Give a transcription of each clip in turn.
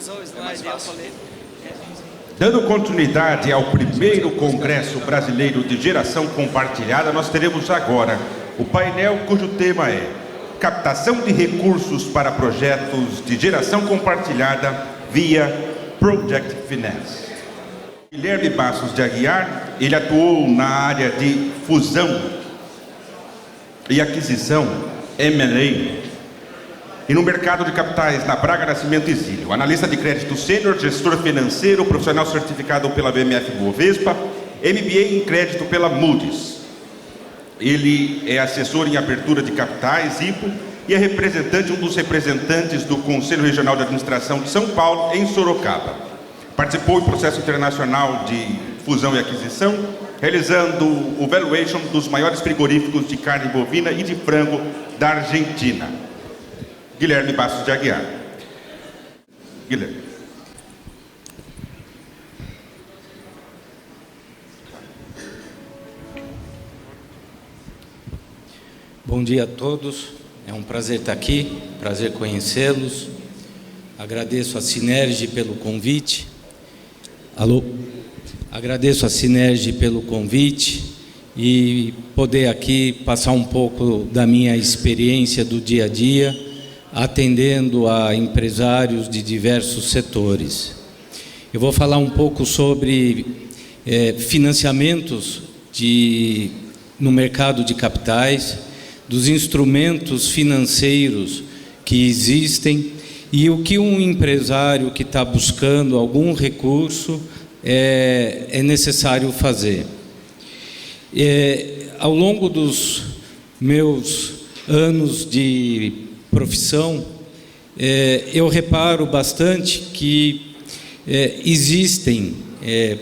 usou o slide, eu falei. Dando continuidade ao primeiro Congresso Brasileiro de Geração Compartilhada, nós teremos agora o painel cujo tema é Captação de recursos para projetos de geração compartilhada via Project Finance. Guilherme Bastos de Aguiar, ele atuou na área de fusão e aquisição, M&A, e no mercado de capitais na Braga Nascimento Exílio. Analista de crédito sênior, gestor financeiro, profissional certificado pela BMF Bovespa, MBA em crédito pela Moody's. Ele é assessor em abertura de capitais, IPO, e é representante, um dos representantes do Conselho Regional de Administração de São Paulo, em Sorocaba. Participou em processo internacional de fusão e aquisição, realizando o valuation dos maiores frigoríficos de carne bovina e de frango da Argentina. Guilherme Bastos de Aguiar. Guilherme. Bom dia a todos, é um prazer estar aqui, prazer conhecê-los. Agradeço a Sinergi pelo convite. Alô? Agradeço a Sinergi pelo convite e poder aqui passar um pouco da minha experiência do dia a dia, atendendo a empresários de diversos setores. Eu vou falar um pouco sobre financiamentos no mercado de capitais, dos instrumentos financeiros que existem e o que um empresário que está buscando algum recurso é necessário fazer. Ao longo dos meus anos de profissão, eu reparo bastante que existem,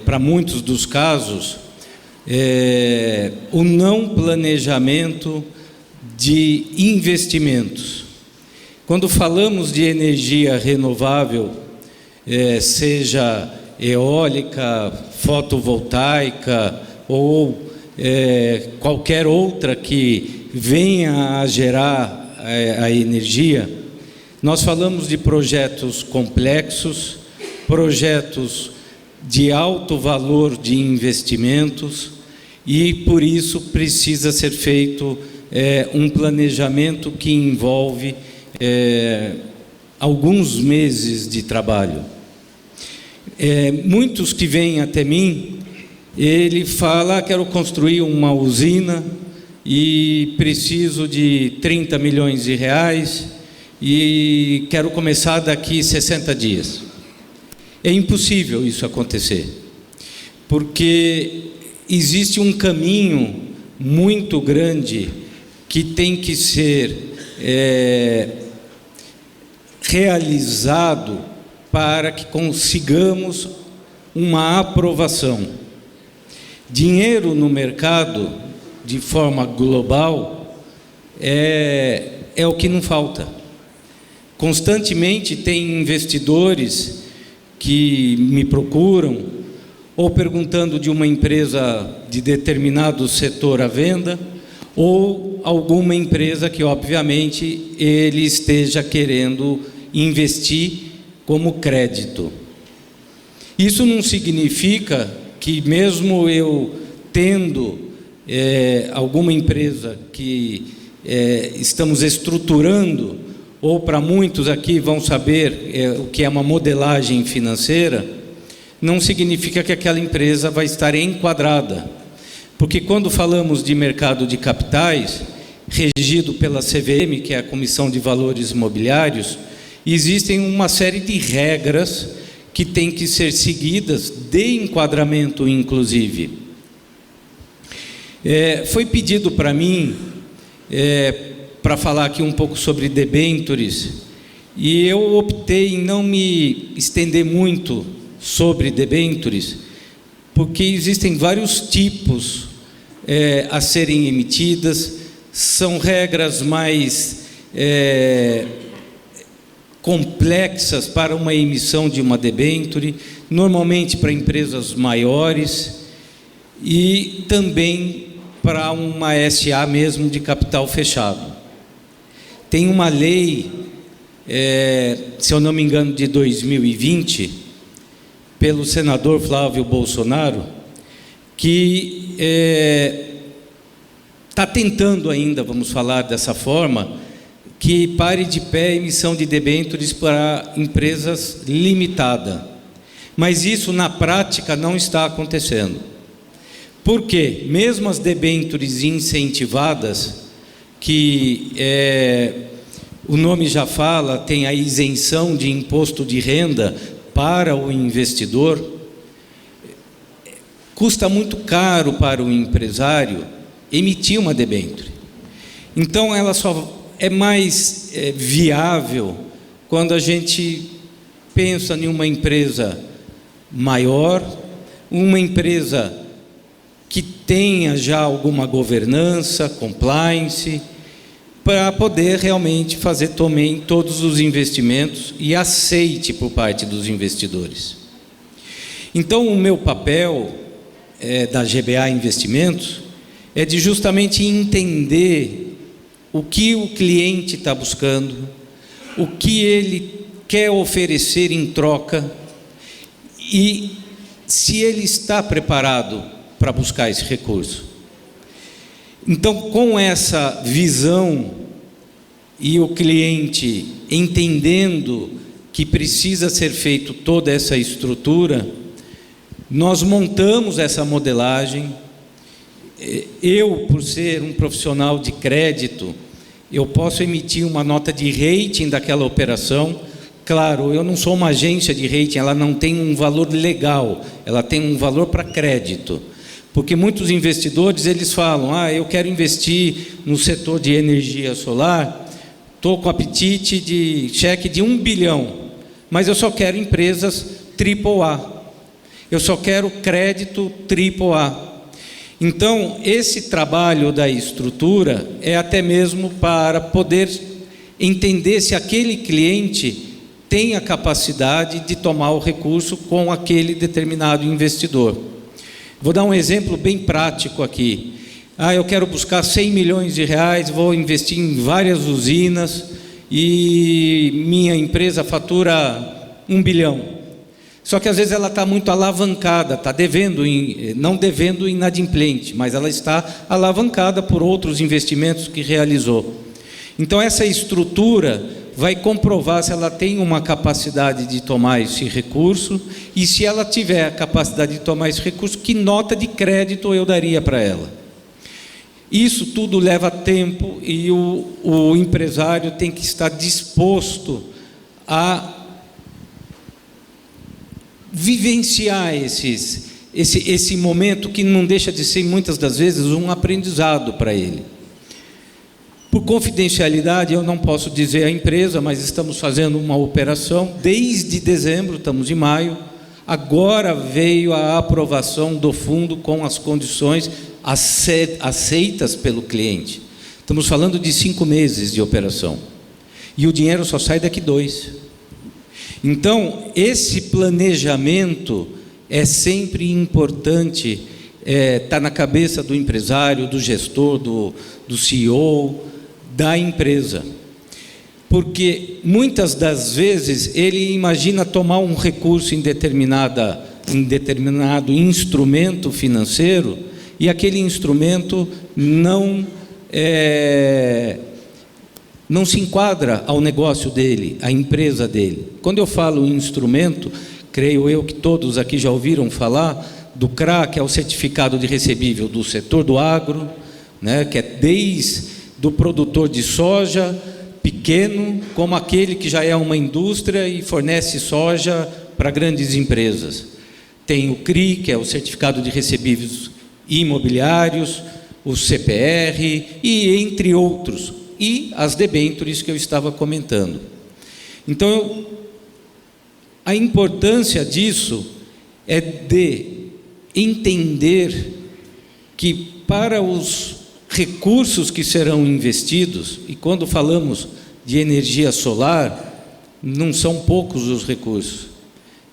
para muitos dos casos, o não planejamento de investimentos. Quando falamos de energia renovável, seja eólica, fotovoltaica ou qualquer outra que venha a gerar a energia, nós falamos de projetos complexos, projetos de alto valor de investimentos e, por isso, precisa ser feito um planejamento que envolve alguns meses de trabalho. Muitos que vêm até mim, ele fala, quero construir uma usina e preciso de 30 milhões de reais e quero começar daqui 60 dias. É impossível isso acontecer, porque existe um caminho muito grande que tem que ser realizado para que consigamos uma aprovação. Dinheiro no mercado, de forma global, é o que não falta. Constantemente tem investidores que me procuram, ou perguntando de uma empresa de determinado setor à venda, ou alguma empresa que, obviamente, ele esteja querendo investir como crédito. Isso não significa que, mesmo eu tendo alguma empresa que estamos estruturando, ou para muitos aqui vão saber o que é uma modelagem financeira, não significa que aquela empresa vai estar enquadrada. Porque quando falamos de mercado de capitais, regido pela CVM, que é a Comissão de Valores Imobiliários, existem uma série de regras que têm que ser seguidas, de enquadramento inclusive. Foi pedido para mim para falar aqui um pouco sobre debêntures, e eu optei em não me estender muito sobre debêntures, porque existem vários tipos a serem emitidas, são regras mais complexas para uma emissão de uma debênture, normalmente para empresas maiores e também para uma SA mesmo de capital fechado. Tem uma lei se eu não me engano, de 2020, pelo senador Flávio Bolsonaro, que está tentando ainda, vamos falar dessa forma, que pare de pé a emissão de debêntures para empresas limitada. Mas isso, na prática, não está acontecendo. Por quê? Mesmo as debêntures incentivadas, que o nome já fala, tem a isenção de imposto de renda para o investidor, custa muito caro para o empresário emitir uma debênture. Então, ela só é mais viável quando a gente pensa em uma empresa maior, uma empresa que tenha já alguma governança, compliance, para poder realmente fazer também todos os investimentos e aceite por parte dos investidores. Então, o meu papel da GBA Investimentos é de justamente entender o que o cliente está buscando, o que ele quer oferecer em troca e se ele está preparado para buscar esse recurso. Então, com essa visão e o cliente entendendo que precisa ser feito toda essa estrutura, nós montamos essa modelagem. Eu, por ser um profissional de crédito, eu posso emitir uma nota de rating daquela operação. Claro, eu não sou uma agência de rating, ela não tem um valor legal, ela tem um valor para crédito. Porque muitos investidores, eles falam, eu quero investir no setor de energia solar, estou com apetite de cheque de 1 bilhão, mas eu só quero empresas AAA, eu só quero crédito AAA. Então, esse trabalho da estrutura é até mesmo para poder entender se aquele cliente tem a capacidade de tomar o recurso com aquele determinado investidor. Vou dar um exemplo bem prático aqui. Eu quero buscar 100 milhões de reais, vou investir em várias usinas e minha empresa fatura 1 bilhão. Só que às vezes ela está muito alavancada, está devendo, não devendo inadimplente, mas ela está alavancada por outros investimentos que realizou. Então essa estrutura vai comprovar se ela tem uma capacidade de tomar esse recurso e se ela tiver a capacidade de tomar esse recurso, que nota de crédito eu daria para ela. Isso tudo leva tempo e o empresário tem que estar disposto a vivenciar esse momento que não deixa de ser, muitas das vezes, um aprendizado para ele. Por confidencialidade, eu não posso dizer a empresa, mas estamos fazendo uma operação desde dezembro, estamos em maio. Agora veio a aprovação do fundo com as condições aceitas pelo cliente. Estamos falando de 5 meses de operação. E o dinheiro só sai daqui 2. Então, esse planejamento é sempre importante, tá na cabeça do empresário, do gestor, do CEO, da empresa. Porque muitas das vezes ele imagina tomar um recurso em determinado instrumento financeiro e aquele instrumento não se enquadra ao negócio dele, à empresa dele. Quando eu falo em instrumento, creio eu que todos aqui já ouviram falar do CRA, que é o certificado de recebível do setor do agro, né, que é desde do produtor de soja pequeno, como aquele que já é uma indústria e fornece soja para grandes empresas. Tem o CRI, que é o certificado de recebíveis imobiliários, o CPR e entre outros, e as debêntures que eu estava comentando. Então, a importância disso é de entender que para os recursos que serão investidos, e quando falamos de energia solar, não são poucos os recursos.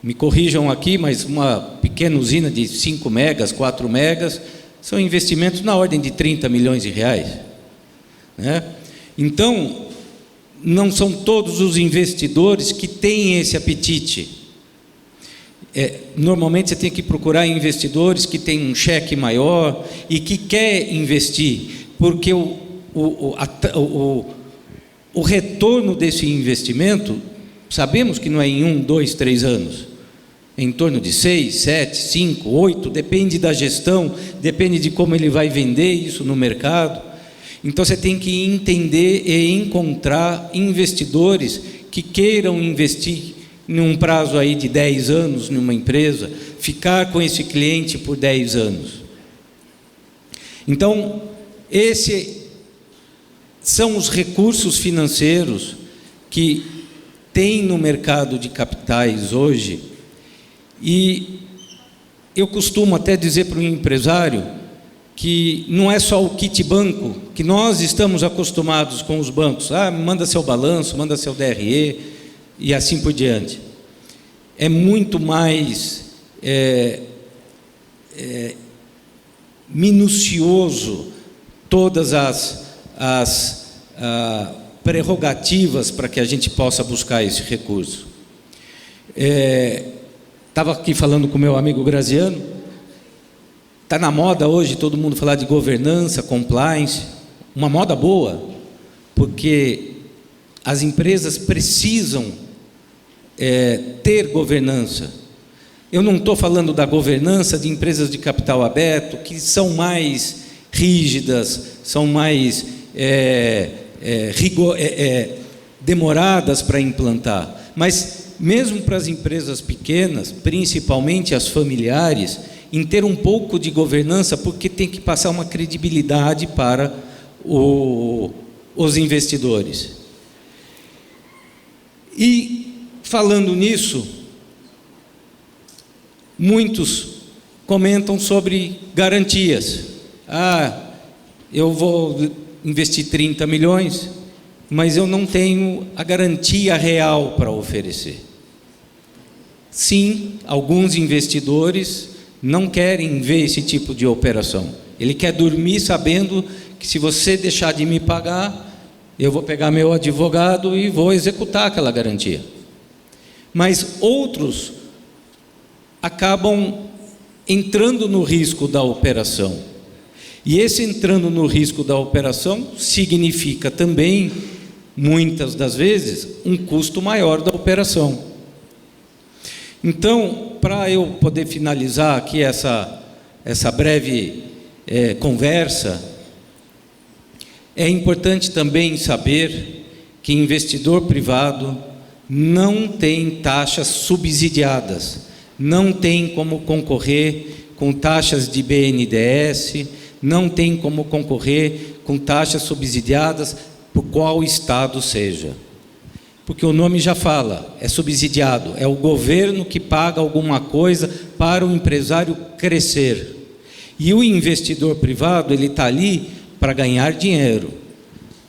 Me corrijam aqui, mas uma pequena usina de 5 megas, 4 megas, são investimentos na ordem de 30 milhões de reais. Né? Então, não são todos os investidores que têm esse apetite. Normalmente você tem que procurar investidores que têm um cheque maior e que quer investir, porque o retorno desse investimento, sabemos que não é em 1, 2, 3 anos, é em torno de 6, 7, 5, 8, depende da gestão, depende de como ele vai vender isso no mercado. Então você tem que entender e encontrar investidores que queiram investir num prazo aí de 10 anos numa empresa, ficar com esse cliente por 10 anos. Então, esses são os recursos financeiros que tem no mercado de capitais hoje, e eu costumo até dizer para um empresário que não é só o kit banco, que nós estamos acostumados com os bancos, manda seu balanço, manda seu DRE e assim por diante. É muito mais minucioso todas as prerrogativas para que a gente possa buscar esse recurso. Estava aqui falando com meu amigo Graziano. Está na moda hoje todo mundo falar de governança, compliance, uma moda boa, porque as empresas precisam ter governança. Eu não estou falando da governança de empresas de capital aberto, que são mais rígidas, são mais demoradas para implantar, mas mesmo para as empresas pequenas, principalmente as familiares, em ter um pouco de governança, porque tem que passar uma credibilidade para os investidores. E, falando nisso, muitos comentam sobre garantias. Eu vou investir 30 milhões, mas eu não tenho a garantia real para oferecer. Sim, alguns investidores não querem ver esse tipo de operação. Ele quer dormir sabendo que, se você deixar de me pagar, eu vou pegar meu advogado e vou executar aquela garantia. Mas outros acabam entrando no risco da operação. E esse entrando no risco da operação significa também, muitas das vezes, um custo maior da operação. Então, para eu poder finalizar aqui essa breve conversa, é importante também saber que investidor privado não tem taxas subsidiadas, não tem como concorrer com taxas de BNDES, não tem como concorrer com taxas subsidiadas por qual estado seja. Porque o nome já fala, é subsidiado, é o governo que paga alguma coisa para o empresário crescer. E o investidor privado, ele está ali para ganhar dinheiro.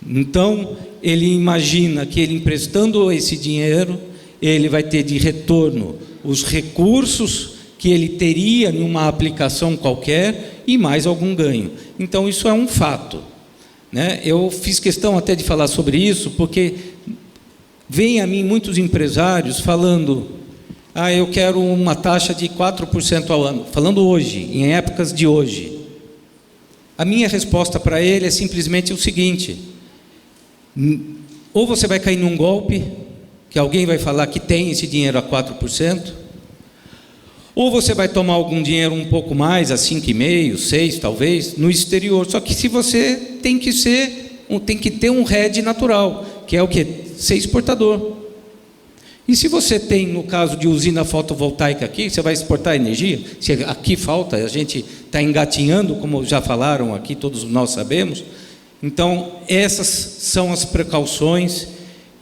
Então, ele imagina que ele emprestando esse dinheiro, ele vai ter de retorno os recursos que ele teria em uma aplicação qualquer e mais algum ganho. Então, isso é um fato, né? Eu fiz questão até de falar sobre isso, porque vem a mim muitos empresários falando, eu quero uma taxa de 4% ao ano, falando hoje, em épocas de hoje. A minha resposta para ele é simplesmente o seguinte: ou você vai cair num golpe, que alguém vai falar que tem esse dinheiro a 4%, ou você vai tomar algum dinheiro um pouco mais, a 5,5%, 6% talvez, no exterior. Só que se você tem que ter um hedge natural, que é o quê? Ser exportador. E se você tem, no caso de usina fotovoltaica aqui, você vai exportar energia? Se aqui falta, a gente está engatinhando, como já falaram aqui, todos nós sabemos. Então, essas são as precauções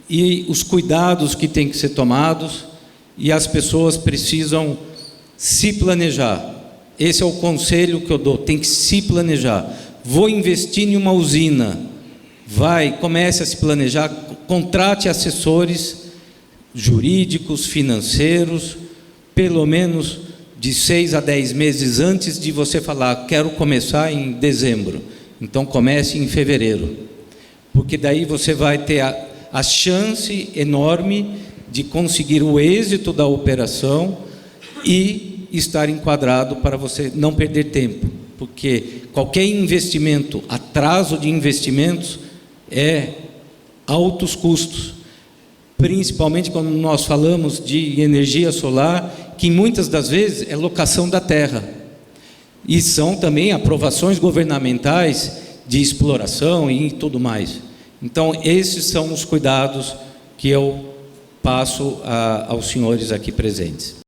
e os cuidados que têm que ser tomados, e as pessoas precisam se planejar. Esse é o conselho que eu dou, tem que se planejar. Vou investir em uma usina, comece a se planejar, contrate assessores jurídicos, financeiros, pelo menos de 6 a 10 meses antes de você falar, quero começar em dezembro. Então comece em fevereiro, porque daí você vai ter a chance enorme de conseguir o êxito da operação e estar enquadrado para você não perder tempo, porque qualquer investimento, atraso de investimentos, é altos custos, principalmente quando nós falamos de energia solar, que muitas das vezes é locação da terra, e são também aprovações governamentais de exploração e tudo mais. Então, esses são os cuidados que eu passo aos senhores aqui presentes.